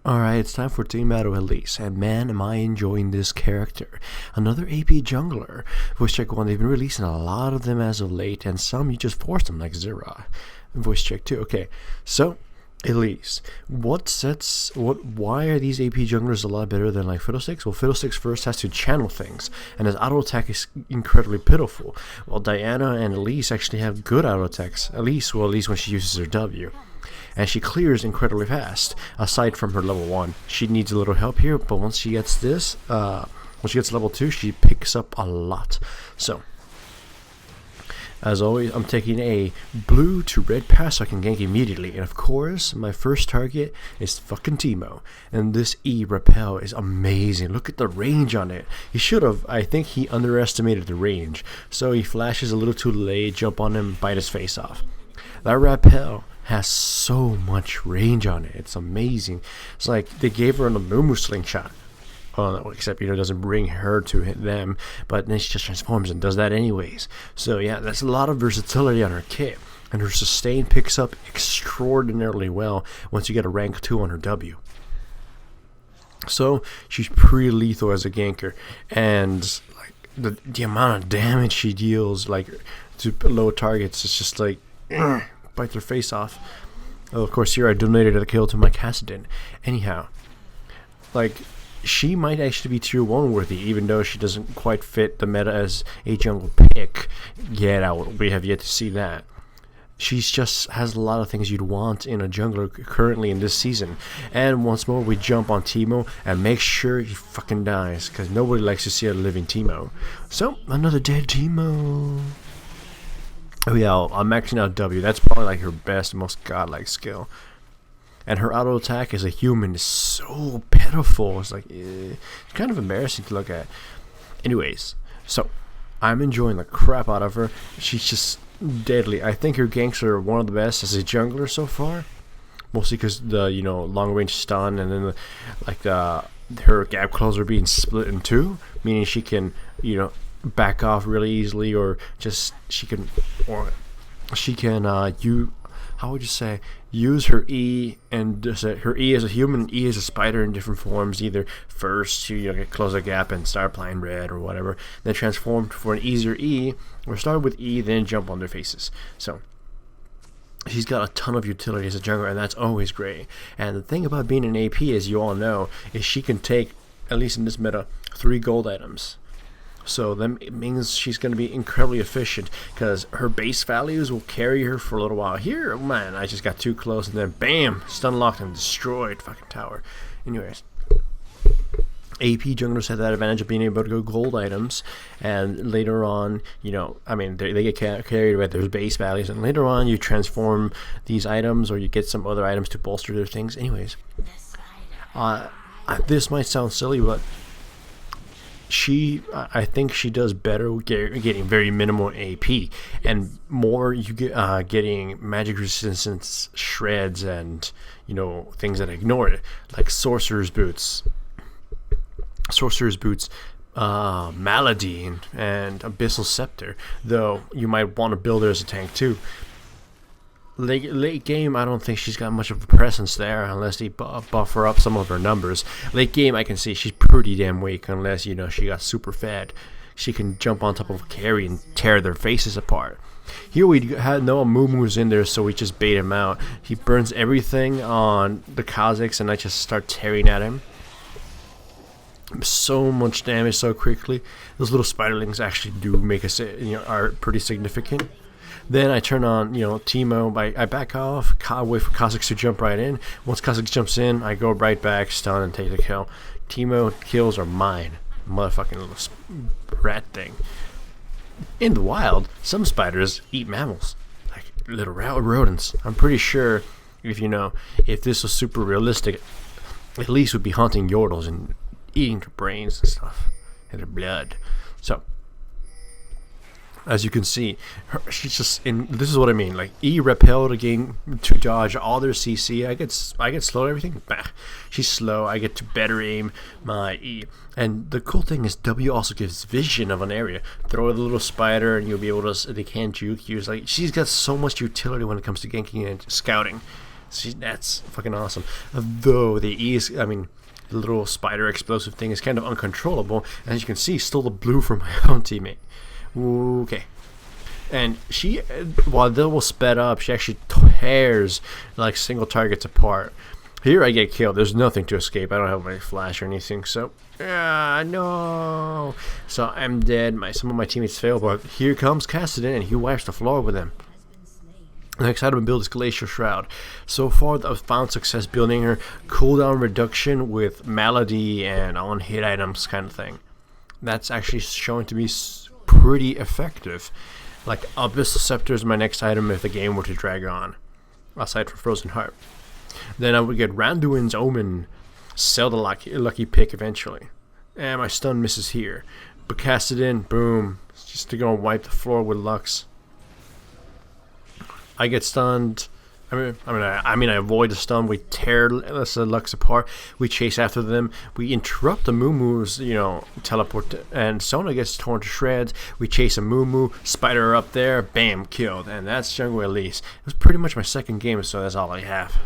Alright, it's time for Team Battle Elise, and man, am I enjoying this character. Another AP jungler. Voice check 1, they've been releasing a lot of them as of late, and some you just force them, like Zera. Voice check 2, okay. So, Elise, why are these AP junglers a lot better than like Fiddlesticks? Well, Fiddlesticks first has to channel things, and his auto attack is incredibly pitiful. While Diana and Elise actually have good auto attacks. Elise, well, at least when she uses her W. And she clears incredibly fast, aside from her level 1. She needs a little help here, but once she gets this, when she gets level 2, she picks up a lot. So, as always, I'm taking a blue to red pass so I can gank immediately. And of course, my first target is fucking Teemo. And this E repel is amazing. Look at the range on it. He should have, I think he underestimated the range. So he flashes a little too late, jump on him, bite his face off. That repel has so much range on it. It's amazing. It's like they gave her an Amumu slingshot. Except, it doesn't bring her to hit them, but then she just transforms and does that anyways. So yeah, that's a lot of versatility on her kit. And her sustain picks up extraordinarily well once you get a rank 2 on her W. So she's pretty lethal as a ganker. And like the amount of damage she deals like to low targets, it's just like bite their face off. Oh, of course, here I donated a kill to my Cassidin. Anyhow, like, she might actually be tier 1 worthy, even though she doesn't quite fit the meta as a jungle pick yet. We have yet to see that. She just has a lot of things you'd want in a jungler currently in this season. And once more, we jump on Teemo and make sure he fucking dies, because nobody likes to see a living Teemo. So, another dead Teemo. Oh yeah, I'm maxing out W. That's probably like her best, most godlike skill. And her auto attack as a human is so pitiful. It's like, it's kind of embarrassing to look at. Anyways, so I'm enjoying the crap out of her. She's just deadly. I think her ganks are one of the best as a jungler so far. Mostly because the long range stun, and then her gap closer being split in two, meaning she can back off really easily, or just she can use her E, and her E as a human and E as a spider in different forms, either first to close a gap and start applying red or whatever, then transform for an easier E, or start with E then jump on their faces. So she's got a ton of utility as a jungler, and that's always great. And the thing about being an AP, as you all know, is she can take, at least in this meta, 3 gold items. So then it means she's going to be incredibly efficient, because her base values will carry her for a little while. Here, man, I just got too close, and then bam, stun locked and destroyed fucking tower. Anyways, AP junglers have that advantage of being able to go gold items, and later on, they get carried with their base values, and later on you transform these items, or you get some other items to bolster their things. Anyways, this might sound silly, but I think she does better getting very minimal AP, and more you get getting magic resistance shreds and things that ignore it, like sorcerer's boots, Malady, and Abyssal Scepter. Though you might want to build her as a tank too. Late game, I don't think she's got much of a presence there unless they buffer up some of her numbers. Late game, I can see she's pretty damn weak unless, she got super fed. She can jump on top of a carry and tear their faces apart. Here we had no Amumu's in there, so we just bait him out. He burns everything on the Kazakhs, and I just start tearing at him. So much damage so quickly. Those little spiderlings actually do make us, are pretty significant. Then I turn on, Teemo. I back off, wait for Kazakhs to jump right in. Once Kazakhs jumps in, I go right back, stun, and take the kill. Teemo kills are mine. Motherfucking little rat thing. In the wild, some spiders eat mammals, like little rodents. I'm pretty sure if this was super realistic, Elise would be hunting yordles and eating their brains and stuff, and their blood. So, as you can see, she's just in. This is what I mean. Like E repel to gain to dodge all their CC. I get slow and everything. Bah. She's slow. I get to better aim my E. And the cool thing is W also gives vision of an area. Throw a little spider and you'll be able to. They can't juke you. Like she's got so much utility when it comes to ganking and scouting. See, that's fucking awesome. Though the E's, I mean, the little spider explosive thing is kind of uncontrollable. As you can see, stole the blue from my own teammate. Okay. And she, while they will sped up, she actually tears like single targets apart. Here I get killed. There's nothing to escape. I don't have my flash or anything, so no. So I'm dead. Some of my teammates fail, but here comes Cassidy, and he wipes the floor with them. The next item to build is Glacial Shroud. So far, I've found success building her cooldown reduction with Malady and on-hit items kind of thing. That's actually shown to be pretty effective. Like, Abyssal Scepter is my next item if the game were to drag on, aside from Frozen Heart. Then I would get Randuin's Omen, sell the lucky pick eventually. And my stun misses here. But cast it in, boom. Just to go and wipe the floor with Lux. I get stunned. I avoid the stun. We tear Lux apart. We chase after them. We interrupt the Moo-Moo's, teleport. And Sona gets torn to shreds. We chase a Moo-Moo. Spider up there. Bam, killed. And that's Jungle Elise. It was pretty much my second game, so that's all I have.